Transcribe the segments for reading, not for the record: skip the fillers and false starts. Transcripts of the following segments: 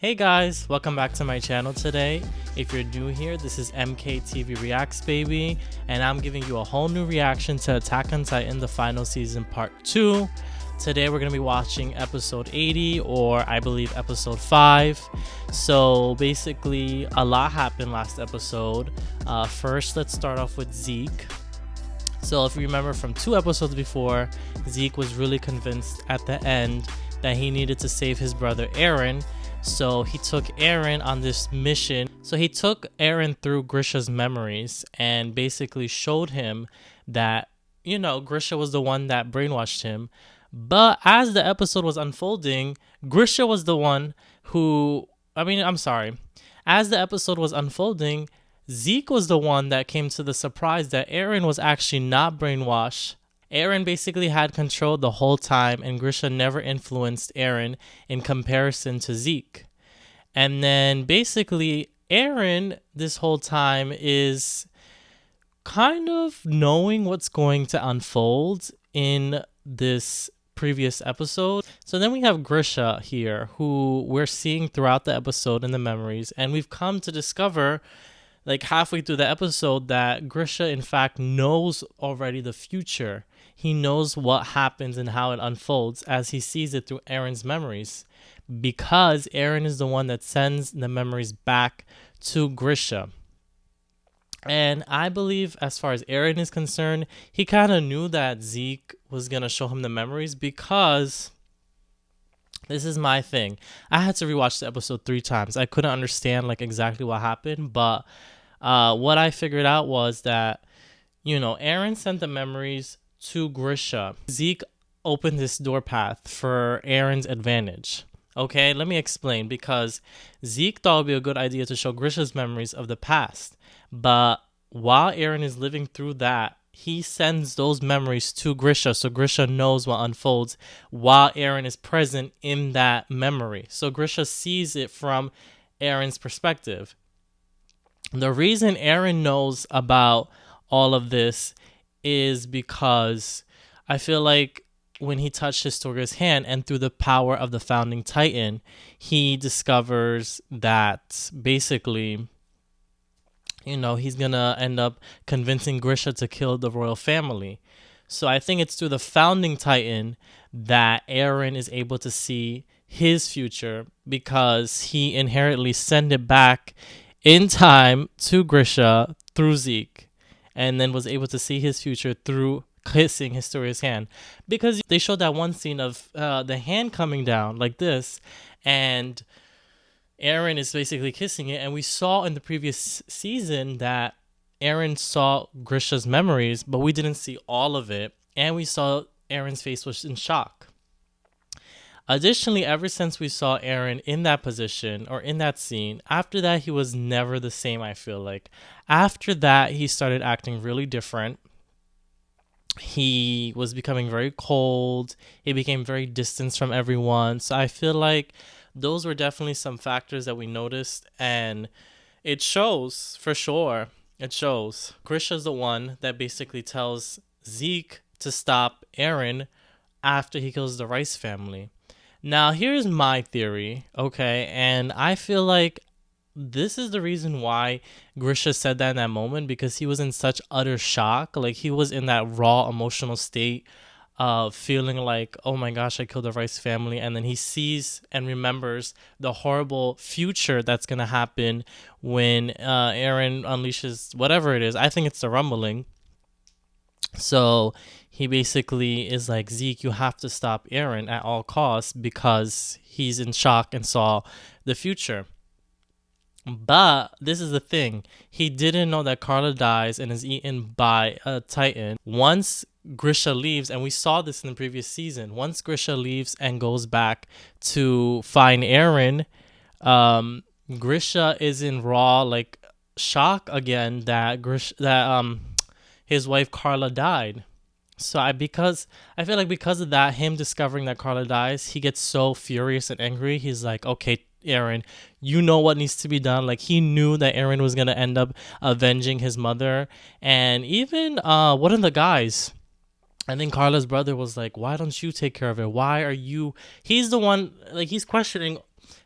Hey guys, welcome back to my channel today. If you're new here, this is MKTV Reacts baby, and I'm giving you a whole new reaction to Attack on Titan, the final season part 2. Today we're going to be watching episode 80, or I believe episode 5. So basically a lot happened last episode. First, let's start off with Zeke. So if you remember from 2 episodes before, Zeke was really convinced at the end that he needed to save his brother Eren. So he took Eren on this mission. So he took Eren through Grisha's memories and basically showed him that, Grisha was the one that brainwashed him. But as the episode was unfolding, Grisha was the one who, as the episode was unfolding, Zeke was the one that came to the surprise that Eren was actually not brainwashed. Eren basically had control the whole time, and Grisha never influenced Eren in comparison to Zeke. And then basically Eren this whole time is kind of knowing what's going to unfold in this previous episode. So then we have Grisha here, who we're seeing throughout the episode in the memories, and we've come to discover like halfway through the episode that Grisha in fact knows already the future. He knows what happens and how it unfolds as he sees it through Eren's memories, because Eren is the one that sends the memories back to Grisha. And I believe as far as Eren is concerned, he kind of knew that Zeke was going to show him the memories, because this is my thing. I had to rewatch the episode 3 times. I couldn't understand like exactly what happened, but what I figured out was that, Eren sent the memories to Grisha. Zeke opened this door path for Eren's advantage. Okay, let me explain, because Zeke thought it would be a good idea to show Grisha's memories of the past. But while Eren is living through that, he sends those memories to Grisha, so Grisha knows what unfolds while Eren is present in that memory. So Grisha sees it from Eren's perspective. The reason Eren knows about all of this is because I feel like when he touched Historia's hand, and through the power of the founding Titan, he discovers that basically, he's gonna end up convincing Grisha to kill the royal family. So I think it's through the founding Titan that Eren is able to see his future, because he inherently sent it back in time to Grisha through Zeke, and then was able to see his future through kissing Historia's hand, because they showed that one scene of the hand coming down like this, and Eren is basically kissing it, and we saw in the previous season that Eren saw Grisha's memories, but we didn't see all of it, and we saw Eren's face was in shock. Additionally, ever since we saw Eren in that position or in that scene, after that he was never the same, I feel like. After that, he started acting really different. He was becoming very cold. He became very distant from everyone. So I feel like those were definitely some factors that we noticed, and it shows for sure. It shows. Grisha's the one that basically tells Zeke to stop Eren after he kills the Rice family. Now, here's my theory, okay? And I feel like this is the reason why Grisha said that in that moment, because he was in such utter shock. Like, he was in that raw emotional state of feeling like, oh my gosh, I killed the Rice family. And then he sees and remembers the horrible future that's going to happen when Eren unleashes whatever it is. I think it's the rumbling. So he basically is like, Zeke, you have to stop Eren at all costs, because he's in shock and saw the future. But this is the thing. He didn't know that Carla dies and is eaten by a Titan. Once Grisha leaves, and we saw this in the previous season, once Grisha leaves and goes back to find Eren, Grisha is in raw like shock again that his wife Carla died. So I feel like because of that, him discovering that Carla dies, he gets so furious and angry. He's like, okay, Eren, you know what needs to be done. Like, he knew that Eren was going to end up avenging his mother. And even one of the guys, I think Carla's brother, was like, why don't you take care of it? Why are you... He's the one, like, he's questioning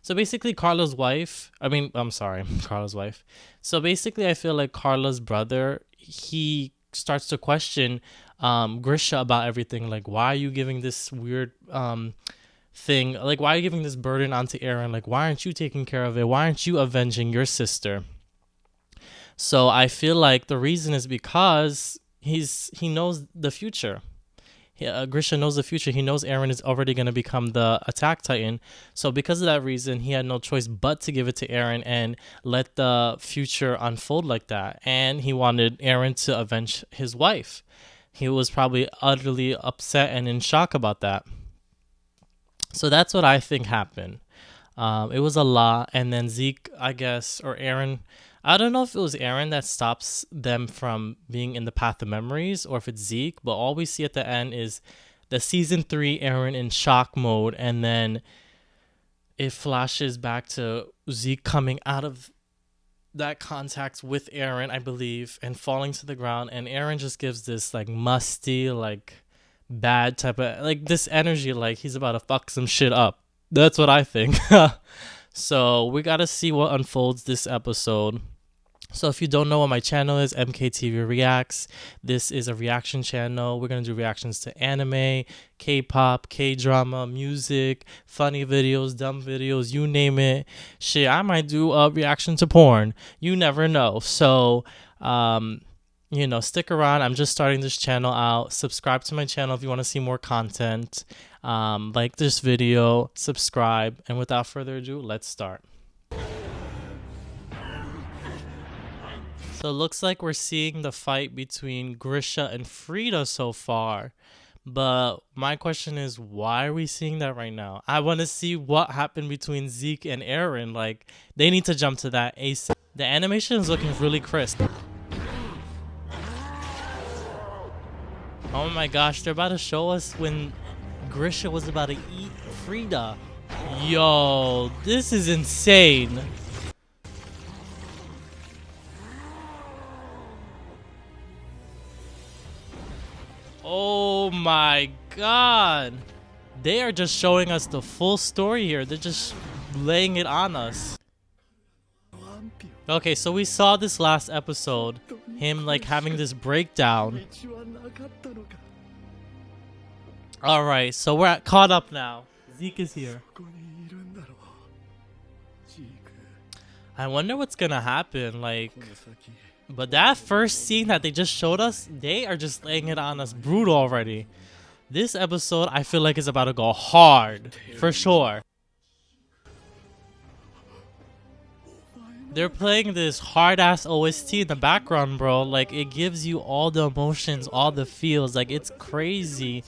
So basically, Carla's wife. I'm sorry, Carla's wife. So basically, I feel like Carla's brother, he starts to question Grisha about everything. Like, why are you giving this weird thing? Like, why are you giving this burden onto Eren? Like, why aren't you taking care of it? Why aren't you avenging your sister? So I feel like the reason is because he knows the future. Grisha knows the future. He knows Eren is already going to become the Attack Titan. So because of that reason, he had no choice but to give it to Eren and let the future unfold like that. And he wanted Eren to avenge his wife. He was probably utterly upset and in shock about that. So that's what I think happened. It was a lot. And then Zeke, I guess, or Eren, I don't know if it was Eren that stops them from being in the path of memories or if it's Zeke, but all we see at the end is the season 3 Eren in shock mode, and then it flashes back to Zeke coming out of that contact with Eren, I believe, and falling to the ground, and Eren just gives this like musty, like bad type of like this energy, like he's about to fuck some shit up. That's what I think. So we gotta see what unfolds this episode. So if you don't know what my channel is, MKTV Reacts. This is a reaction channel. We're going to do reactions to anime, K-pop, K-drama, music, funny videos, dumb videos, you name it. Shit, I might do a reaction to porn. You never know. So, stick around. I'm just starting this channel out. Subscribe to my channel if you want to see more content. Like this video, subscribe. And without further ado, let's start. So it looks like we're seeing the fight between Grisha and Frida so far. But my question is, why are we seeing that right now? I want to see what happened between Zeke and Eren. Like, they need to jump to that ASAP. The animation is looking really crisp. Oh my gosh, they're about to show us when Grisha was about to eat Frida. Yo, this is insane. Oh my god. They are just showing us the full story here. They're just laying it on us. Okay, so we saw this last episode, him like having this breakdown. Alright, so we're caught up now. Zeke is here. I wonder what's gonna happen, like... But that first scene that they just showed us, they are just laying it on us brutal already. This episode, I feel like is about to go hard, for sure. They're playing this hard-ass OST in the background, bro. Like, it gives you all the emotions, all the feels. Like, it's crazy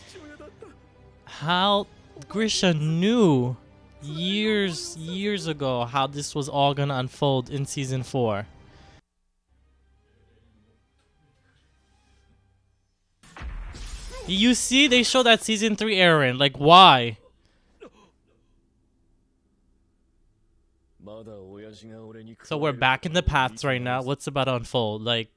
how Grisha knew years ago how this was all gonna unfold in season 4. You see, they show that season 3 Eren. Like, why? So we're back in the paths right now. What's about to unfold? Like...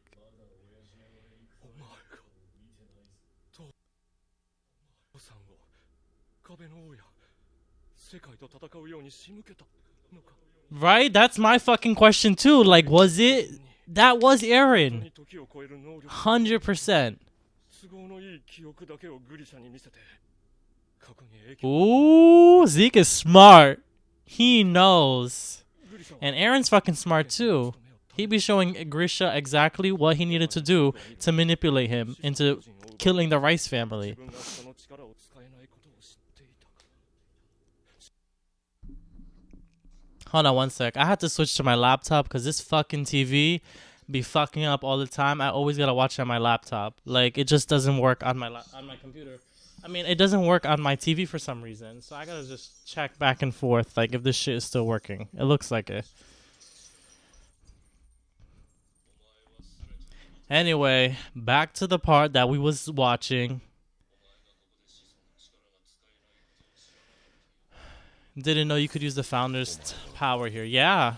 Right? That's my fucking question too. Like, was it... That was Eren. 100%. Ooh, Zeke is smart. He knows. And Eren's fucking smart too. He be showing Grisha exactly what he needed to do to manipulate him into killing the Rice family. Hold on one sec. I had to switch to my laptop because this fucking TV be fucking up all the time. I always gotta watch it on my laptop. Like, it just doesn't work on my computer. I mean, it doesn't work on my TV for some reason. So I gotta just check back and forth, like, if this shit is still working. It looks like it. Anyway, back to the part that we was watching. Didn't know you could use the founder's power here. Yeah.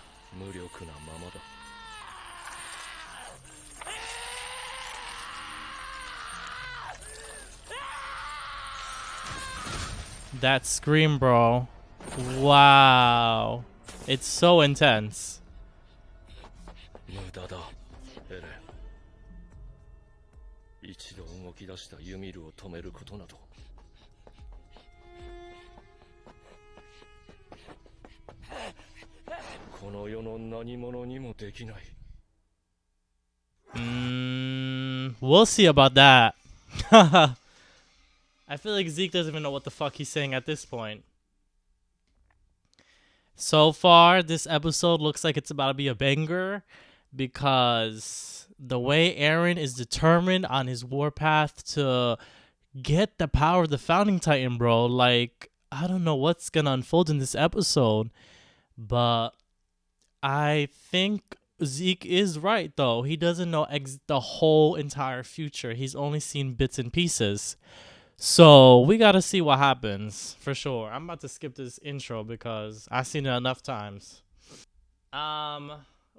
That scream, bro. Wow. It's so intense. 無駄だ、エレン。一度動き出したユミルを止めることなど。この世の何者にもできない。We'll see about that. I feel like Zeke doesn't even know what the fuck he's saying at this point. So far, this episode looks like it's about to be a banger because the way Eren is determined on his warpath to get the power of the Founding Titan, bro. Like, I don't know what's gonna unfold in this episode, but I think Zeke is right, though. He doesn't know the whole entire future. He's only seen bits and pieces. So we gotta see what happens for sure. I'm about to skip this intro because I've seen it enough times. I'm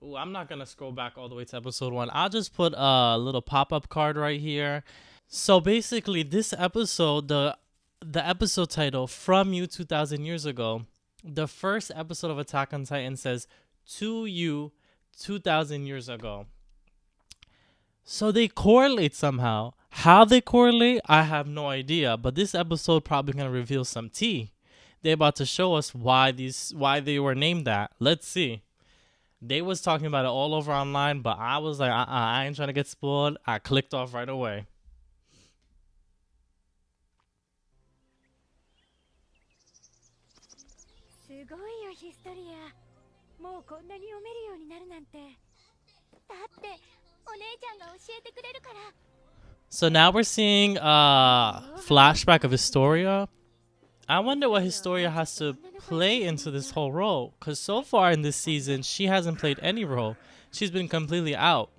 not gonna scroll back all the way to episode 1. I'll just put a little pop-up card right here. So basically, this episode, the episode title, From You 2,000 Years Ago, the first episode of Attack on Titan says, To You 2,000 years ago. So they correlate somehow. How they correlate, I have no idea. But this episode probably gonna reveal some tea. They're about to show us why they were named that. Let's see. They was talking about it all over online, but I was like, I ain't trying to get spoiled. I clicked off right away. So now we're seeing a flashback of Historia. I wonder what Historia has to play into this whole role, because so far in this season, she hasn't played any role. She's been completely out.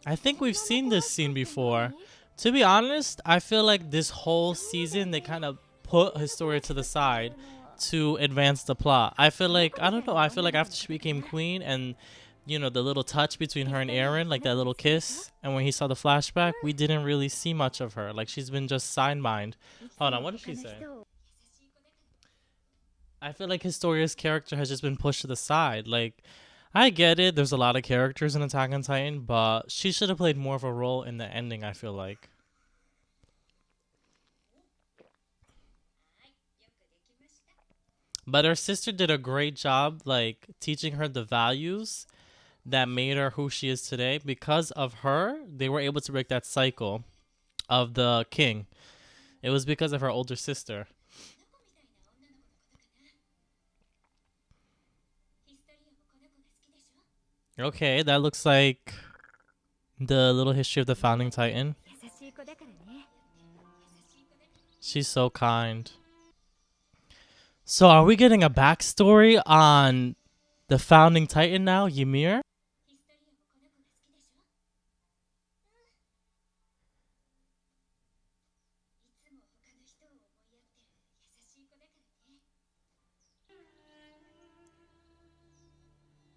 I think we've seen this scene before. To be honest, I feel like this whole season, they kind of put Historia to the side to advance the plot. I feel like, I don't know, I feel like after she became queen and, you know, the little touch between her and Eren, like that little kiss, and when he saw the flashback, we didn't really see much of her. Like, she's been just sidelined. Hold on, what did she say? I feel like Historia's character has just been pushed to the side. Like, I get it, there's a lot of characters in Attack on Titan, but she should have played more of a role in the ending, I feel like. But her sister did a great job, like, teaching her the values that made her who she is today. Because of her, they were able to break that cycle of the king. It was because of her older sister. Okay, that looks like the little history of the Founding Titan. She's so kind. So are we getting a backstory on the Founding Titan now, Ymir?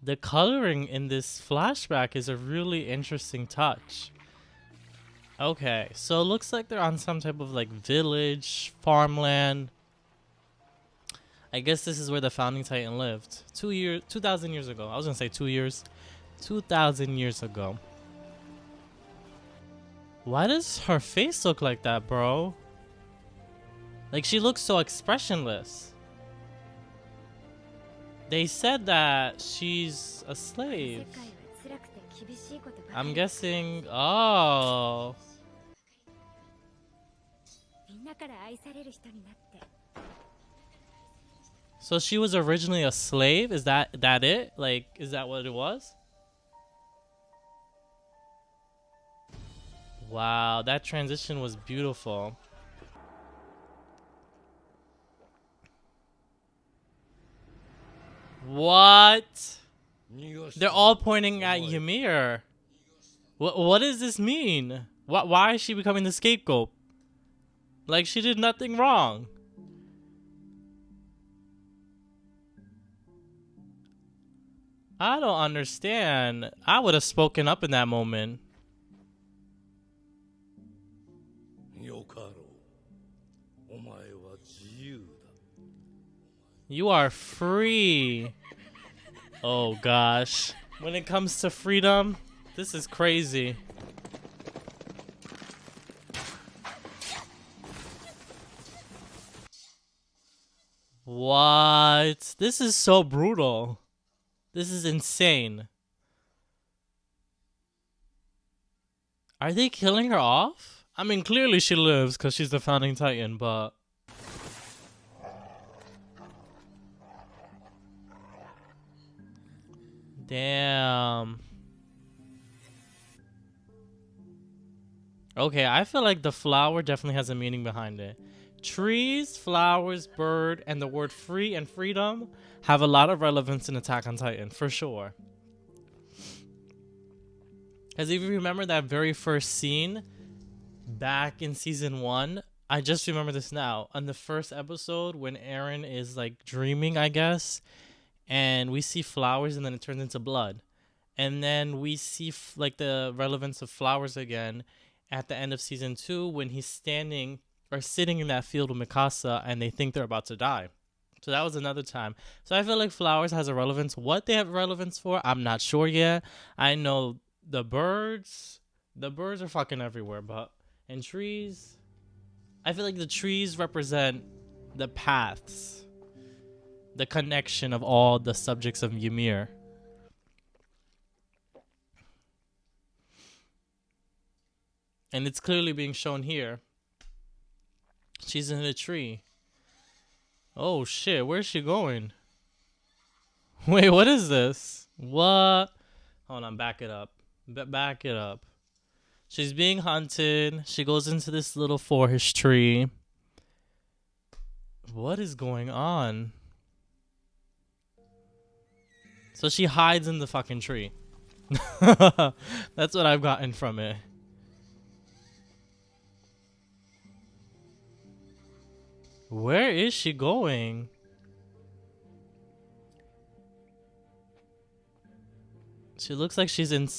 The coloring in this flashback is a really interesting touch. Okay, so it looks like they're on some type of like village, farmland. I guess this is where the Founding Titan lived. 2,000 years ago. I was gonna say 2 years. 2,000 years ago. Why does her face look like that, bro? Like, she looks so expressionless. They said that she's a slave. I'm guessing. Oh. So she was originally a slave? Is that it? Like, is that what it was? Wow, that transition was beautiful. What? They're all pointing at Ymir. What does this mean? Why is she becoming the scapegoat? Like, she did nothing wrong. I don't understand. I would have spoken up in that moment. You are free. Oh gosh. When it comes to freedom, this is crazy. What? This is so brutal. This is insane. Are they killing her off? I mean, clearly she lives because she's the founding titan, but... Damn. Okay, I feel like the flower definitely has a meaning behind it. Trees, flowers, bird, and the word free and freedom have a lot of relevance in Attack on Titan, for sure. Because if you remember that very first scene back in season 1, I just remember this now. On the first episode, when Eren is like dreaming, I guess, and we see flowers and then it turns into blood. And then we see like the relevance of flowers again at the end of season 2 when he's standing or sitting in that field with Mikasa and they think they're about to die. So that was another time. So I feel like flowers has a relevance. What they have relevance for, I'm not sure yet. I know the birds are fucking everywhere, but and trees, I feel like the trees represent the paths, the connection of all the subjects of Ymir. And it's clearly being shown here. She's in a tree. Oh shit, where's she going? Wait, what is this? What? Hold on, back it up. Back it up. She's being hunted. She goes into this little forest tree. What is going on? So she hides in the fucking tree. That's what I've gotten from it. Where is she going? She looks like she's in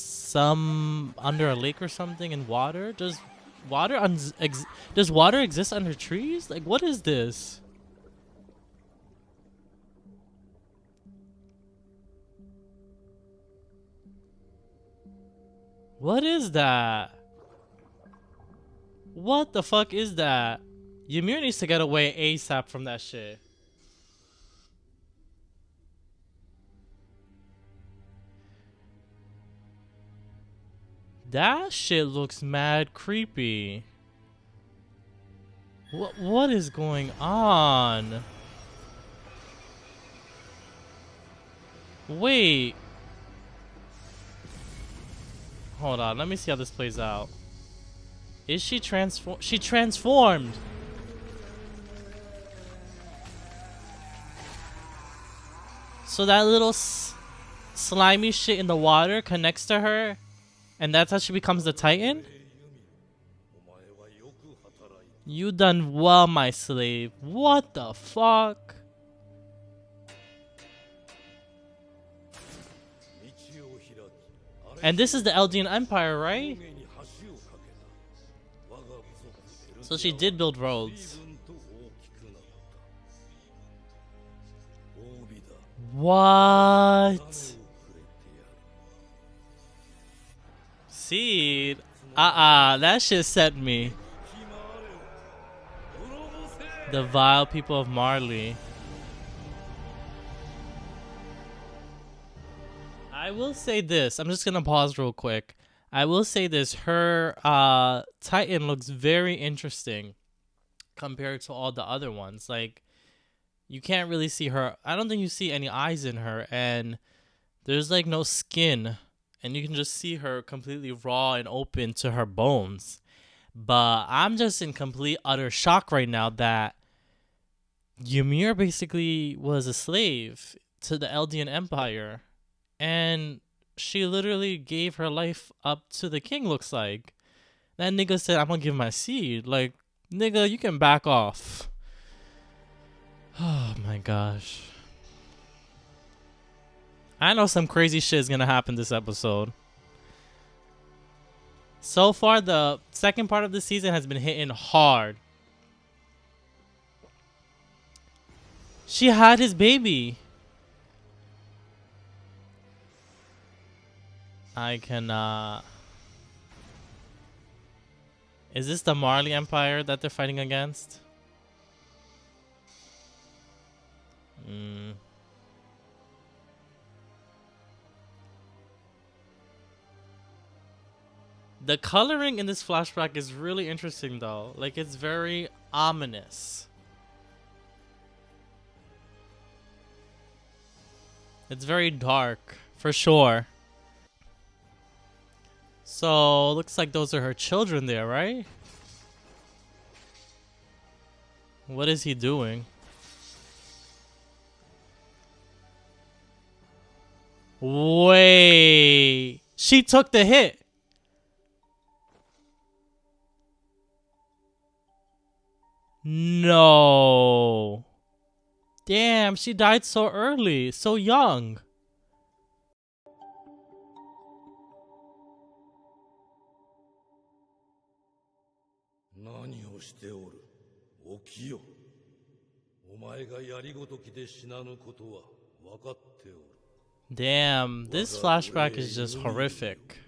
under a lake or something in water. Does water exist under trees? Like, what is this? What is that? What the fuck is that? Ymir needs to get away ASAP from that shit. That shit looks mad creepy. What is going on? Wait. Hold on, let me see how this plays out. Is she transformed? She transformed! So that little slimy shit in the water connects to her, and that's how she becomes the Titan? You done well, my slave. What the fuck? And this is the Eldian Empire, right? So she did build roads. What? Seed? That shit set me. The vile people of Marley. I will say this. I'm just gonna pause real quick. I will say this. Her Titan looks very interesting compared to all the other ones. Like, you can't really see her. I don't think you see any eyes in her, and there's like no skin, and you can just see her completely raw and open to her bones. But I'm just in complete utter shock right now that Ymir basically was a slave to the Eldian Empire, and she literally gave her life up to the king, looks like. That nigga said, I'm gonna give my seed. Like, nigga, you can back off. Oh my gosh. I know some crazy shit is gonna happen this episode. So far, the second part of the season has been hitting hard. She had his baby. I cannot. Is this the Marley Empire that they're fighting against? The coloring in this flashback is really interesting though. Like, it's very ominous. It's very dark, for sure. So, looks like those are her children there, right? What is he doing? Wait. She took the hit. No. Damn, she died so early, so young. Damn, this flashback is just horrific.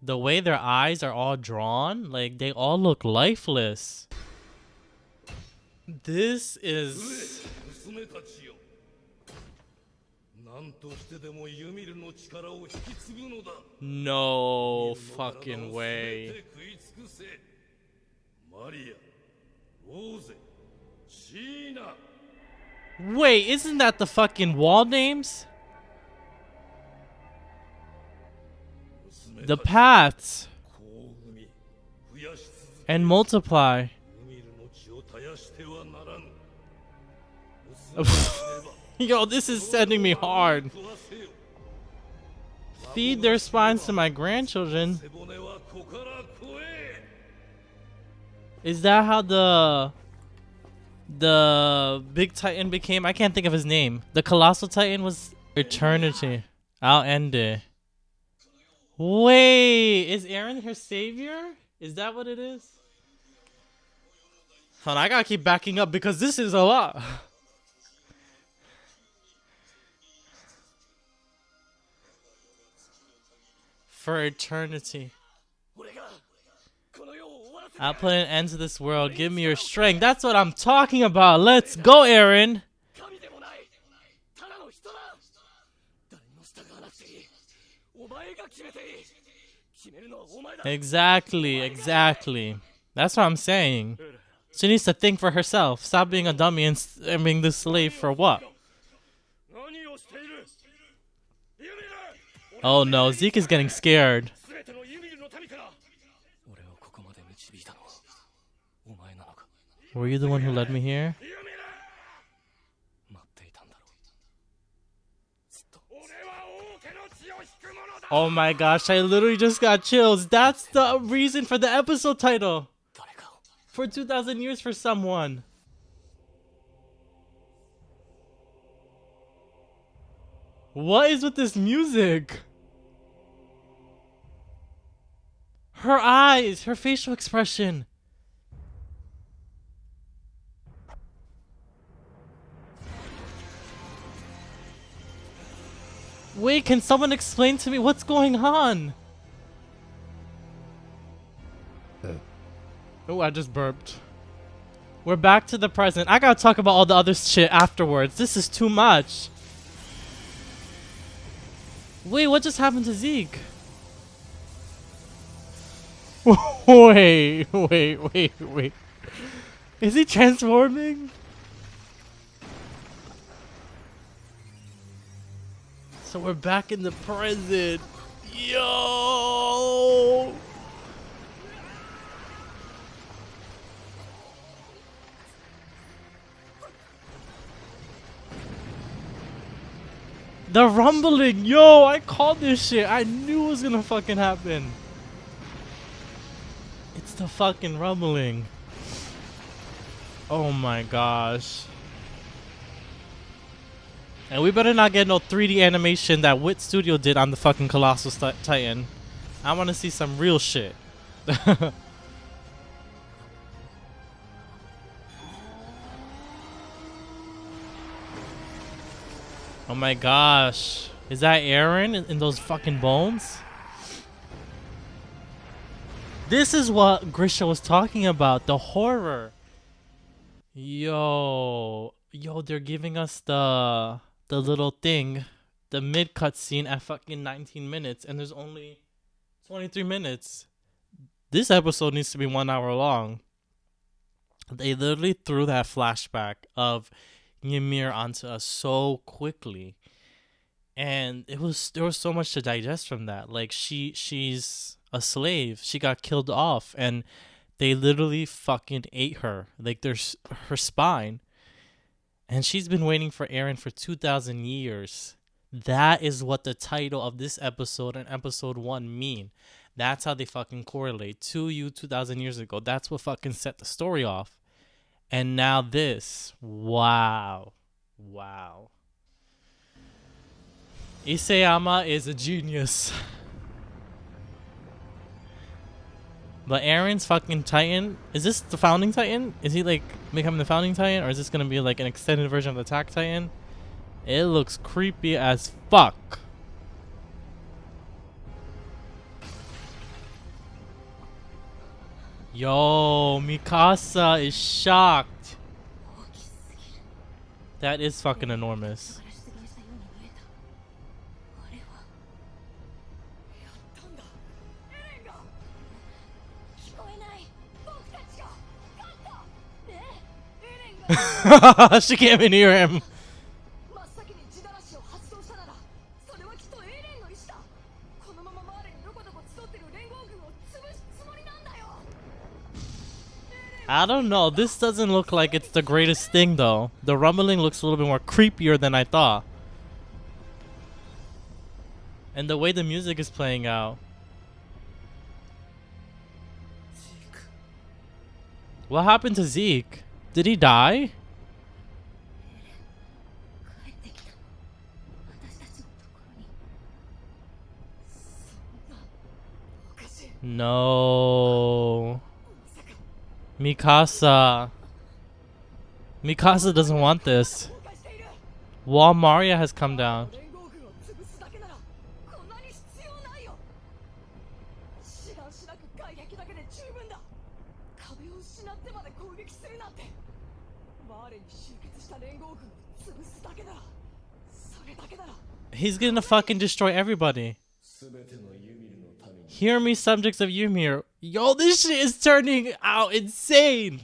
The way their eyes are all drawn, like they all look lifeless. This is... No fucking way. Wait, isn't that the fucking wall names? The paths. And multiply. Yo, this is sending me hard. Feed their spines to my grandchildren. Is that how the big titan became? I can't think of his name. The colossal titan was eternity. I'll end it. Wait, is Eren her savior? Is that what it is? Hold on, I gotta keep backing up because this is a lot. For eternity. I'll put an end to this world. Give me your strength. That's what I'm talking about. Let's go, Eren. Exactly. That's what I'm saying. She needs to think for herself. Stop being a dummy and being the slave for what? Oh no, Zeke is getting scared. Were you the one who led me here? Oh my gosh, I literally just got chills. That's the reason for the episode title. For 2,000 years for someone. What is with this music? Her eyes, her facial expression. Wait, can someone explain to me what's going on? Oh, I just burped. We're back to the present. I gotta talk about all the other shit afterwards. This is too much. Wait, what just happened to Zeke? Wait. Is he transforming? So we're back in the present. Yo! The rumbling! Yo, I called this shit. I knew it was gonna fucking happen. It's the fucking rumbling. Oh my gosh. And we better not get no 3D animation that Wit Studio did on the fucking Colossal Titan. I want to see some real shit. Oh my gosh. Is that Eren in those fucking bones? This is what Grisha was talking about. The horror. Yo, they're giving us the little thing, the mid cut scene at fucking 19 minutes, and there's only 23 minutes. This episode needs to be 1 hour long. They literally threw that flashback of Ymir onto us so quickly, and there was so much to digest from that. Like she's a slave. She got killed off, and they literally fucking ate her. Like there's her spine. And she's been waiting for Eren for 2,000 years. That is what the title of this episode and episode 1 mean. That's how they fucking correlate. To you 2,000 years ago. That's what fucking set the story off. And now this. Wow. Wow. Isayama is a genius. But Eren's fucking Titan, is this the founding Titan? Is he like becoming the founding Titan, or is this gonna be like an extended version of the Attack Titan? It looks creepy as fuck. Yo, Mikasa is shocked. That is fucking enormous. She can't even hear him. I don't know. This doesn't look like it's the greatest thing though. The rumbling looks a little bit more creepier than I thought. And the way the music is playing out. What happened to Zeke? Did he die? No. Mikasa. Mikasa doesn't want this. Wall Maria has come down. He's gonna fucking destroy everybody. Hear me, subjects of Ymir. Yo, this shit is turning out insane.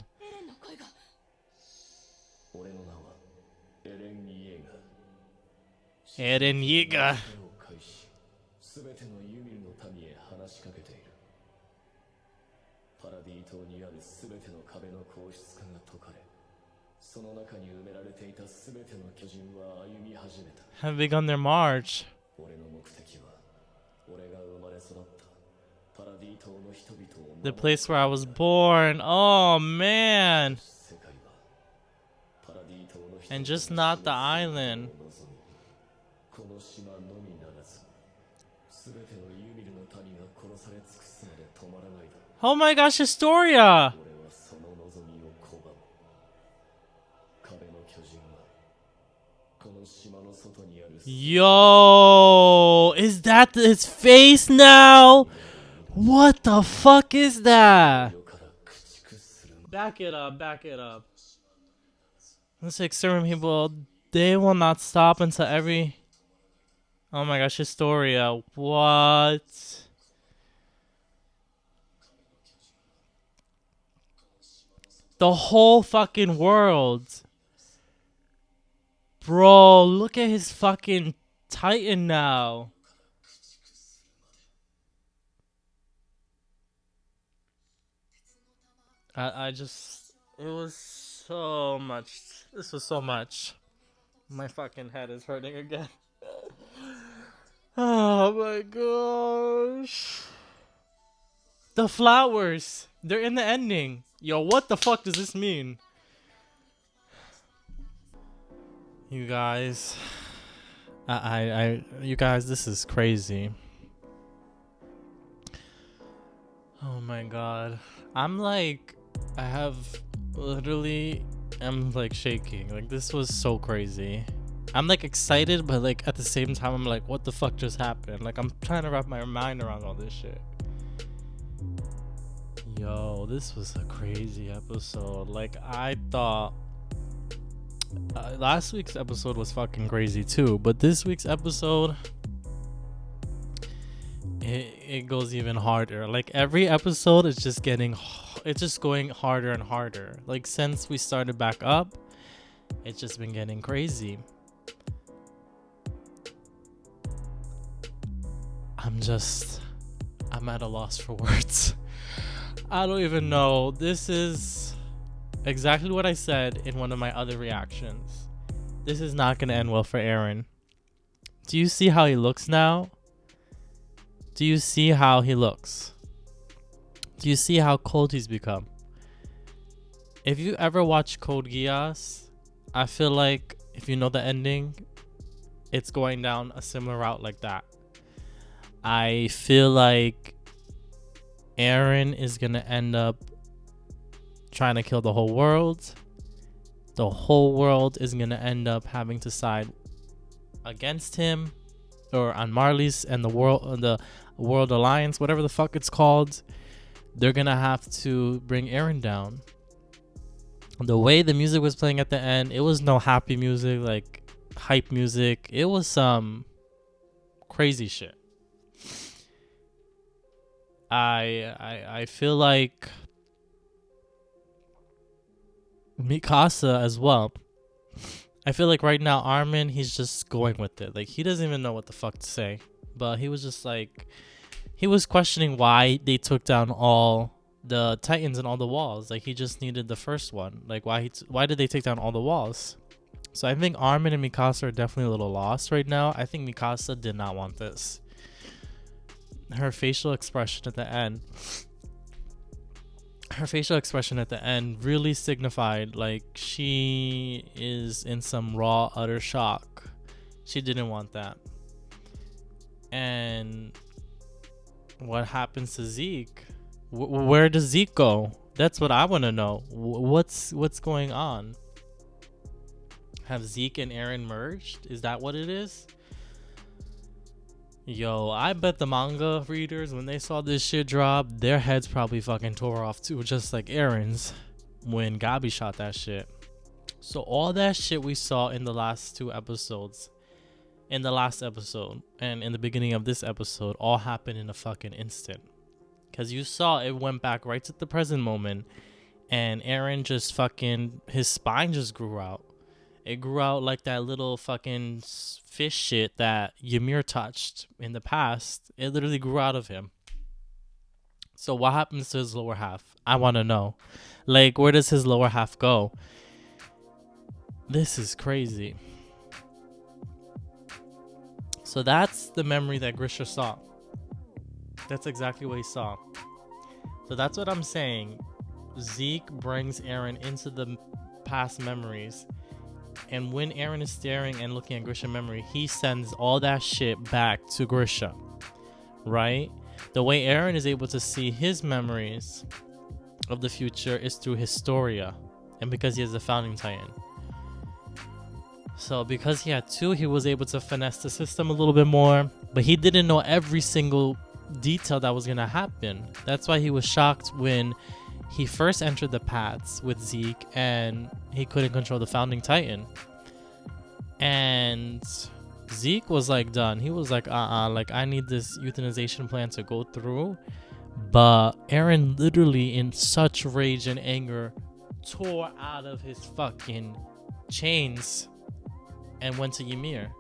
Eren Yiga. Have begun their march. The place where I was born. Oh man. And just not the island. Oh my gosh, Historia. Yo, is that his face now? What the fuck is that? Back it up, back it up. Let's say certain people, they will not stop until every... Oh my gosh, Historia. What? The whole fucking world. Bro, look at his fucking Titan now. I just... It was so much. This was so much. My fucking head is hurting again. Oh my gosh. The flowers. They're in the ending. Yo, what the fuck does this mean? You guys. You guys, this is crazy. Oh my god. I'm like, I'm like shaking. Like, this was so crazy. I'm like excited, but like at the same time I'm like, what the fuck just happened? Like I'm trying to wrap my mind around all this shit. Yo, this was a crazy episode. Like I thought last week's episode was fucking crazy too, but this week's episode, it goes even harder. Like every episode is just it's just going harder and harder. Like since we started back up, it's just been getting crazy. I'm at a loss for words. I don't even know. This is exactly what I said in one of my other reactions. This is not going to end well for Eren. Do you see how he looks now? Do you see how he looks? Do you see how cold he's become? If you ever watch Code Geass, I feel like if you know the ending, it's going down a similar route like that. I feel like Eren is going to end up trying to kill the whole world. The whole world is going to end up having to side against him or on Marley's and the World Alliance, whatever the fuck it's called. They're going to have to bring Eren down. The way the music was playing at the end, it was no happy music, like hype music. It was some crazy shit. I feel like Mikasa as well. I feel like right now Armin, he's just going with it. Like he doesn't even know what the fuck to say. But he was just like, he was questioning why they took down all the Titans and all the walls. Like he just needed the first one. Like why did they take down all the walls? So I think Armin and Mikasa are definitely a little lost right now. I think Mikasa did not want this. Her facial expression at the end really signified like she is in some raw utter shock. She didn't want that. And what happens to Zeke? Where does Zeke go? That's what I want to know. What's going on? Have Zeke and Eren merged? Is that what it is? Yo, I bet the manga readers, when they saw this shit drop, their heads probably fucking tore off too, just like Eren's when Gabi shot that shit. So all that shit we saw in the last two episodes, in the last episode and in the beginning of this episode, all happened in a fucking instant. Because you saw it went back right to the present moment, and Eren just fucking, his spine just grew out. It grew out like that little fucking fish shit that Ymir touched in the past. It literally grew out of him. So what happens to his lower half? I want to know. Like, where does his lower half go? This is crazy. So that's the memory that Grisha saw. That's exactly what he saw. So that's what I'm saying. Zeke brings Eren into the past memories. And when Eren is staring and looking at Grisha's memory, he sends all that shit back to Grisha, right? The way Eren is able to see his memories of the future is through Historia, and because he has a founding titan. So because he had two, he was able to finesse the system a little bit more, but he didn't know every single detail that was going to happen. That's why he was shocked when he first entered the paths with Zeke and he couldn't control the founding titan. And Zeke was like done. He was like, like I need this euthanization plan to go through. But Eren literally in such rage and anger tore out of his fucking chains and went to Ymir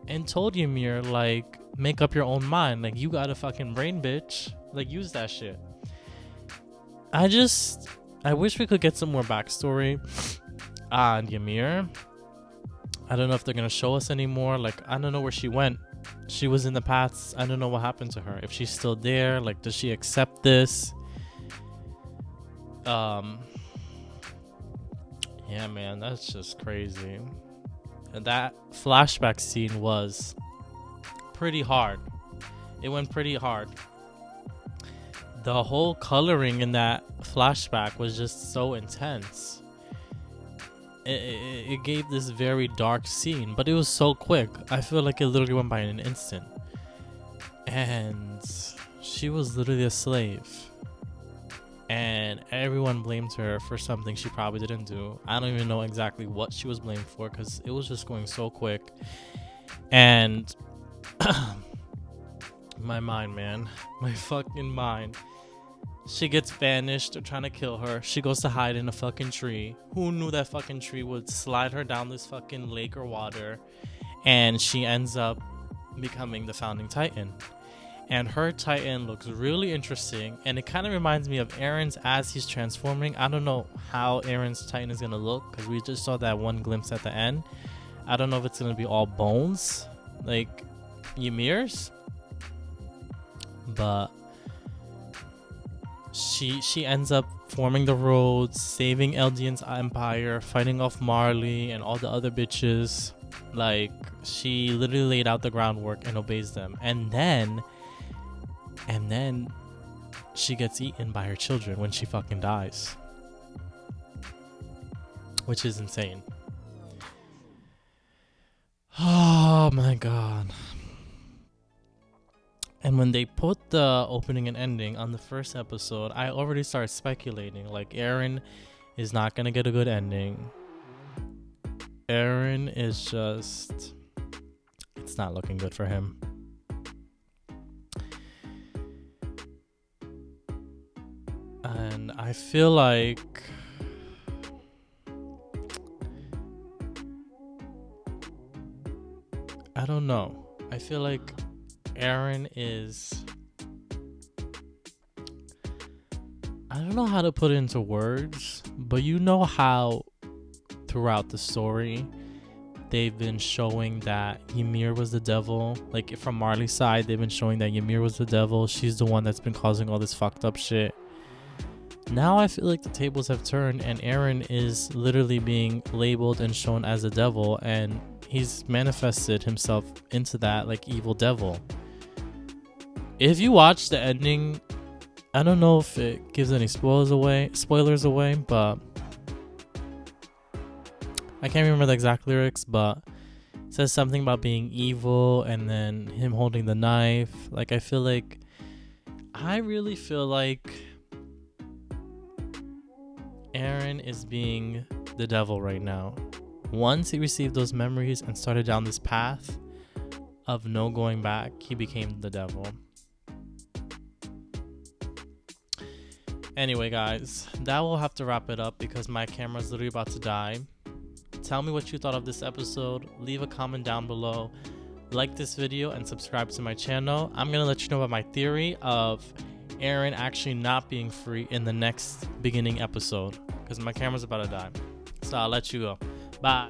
and told Ymir, like, make up your own mind. Like, you got a fucking brain, bitch. Like, use that shit. I wish we could get some more backstory on Ymir. I don't know if they're gonna show us anymore. Like, I don't know where she went. She was in the paths. I don't know what happened to her. If she's still there, like, does she accept this? Yeah, man, that's just crazy. And that flashback scene was pretty hard. It went pretty hard. The whole coloring in that flashback was just so intense. it gave this very dark scene, but it was so quick. I feel like it literally went by in an instant. And she was literally a slave. And everyone blamed her for something she probably didn't do. I don't even know exactly what she was blamed for because it was just going so quick. And my mind, man. My fucking mind. She gets banished. They're trying to kill her. She goes to hide in a fucking tree. Who knew that fucking tree would slide her down this fucking lake or water? And she ends up becoming the founding Titan. And her Titan looks really interesting. And it kind of reminds me of Eren's as he's transforming. I don't know how Eren's Titan is going to look because we just saw that one glimpse at the end. I don't know if it's going to be all bones like Ymir's. But she ends up forming the roads, saving Eldian's empire, fighting off Marley and all the other bitches. Like, she literally laid out the groundwork and obeys them. And then she gets eaten by her children when she fucking dies. Which is insane. Oh my god. And when they put the opening and ending on the first episode, I already started speculating. Like, Eren is not going to get a good ending. Eren is just... it's not looking good for him. And I feel like... I don't know. I feel like Eren is... I don't know how to put it into words, but you know how throughout the story they've been showing that Ymir was the devil. Like, from Marley's side, they've been showing that Ymir was the devil. She's the one that's been causing all this fucked up shit. Now I feel like the tables have turned and Eren is literally being labeled and shown as a devil, and he's manifested himself into that like evil devil. If you watch the ending, I don't know if it gives any spoilers away, but I can't remember the exact lyrics, but it says something about being evil and then him holding the knife. Like, I really feel like Eren is being the devil right now. Once he received those memories and started down this path of no going back, he became the devil. Anyway, guys, that will have to wrap it up because my camera's literally about to die. Tell me what you thought of this episode. Leave a comment down below. Like this video and subscribe to my channel. I'm going to let you know about my theory of Eren actually not being free in the next beginning episode because my camera's about to die. So I'll let you go. Bye.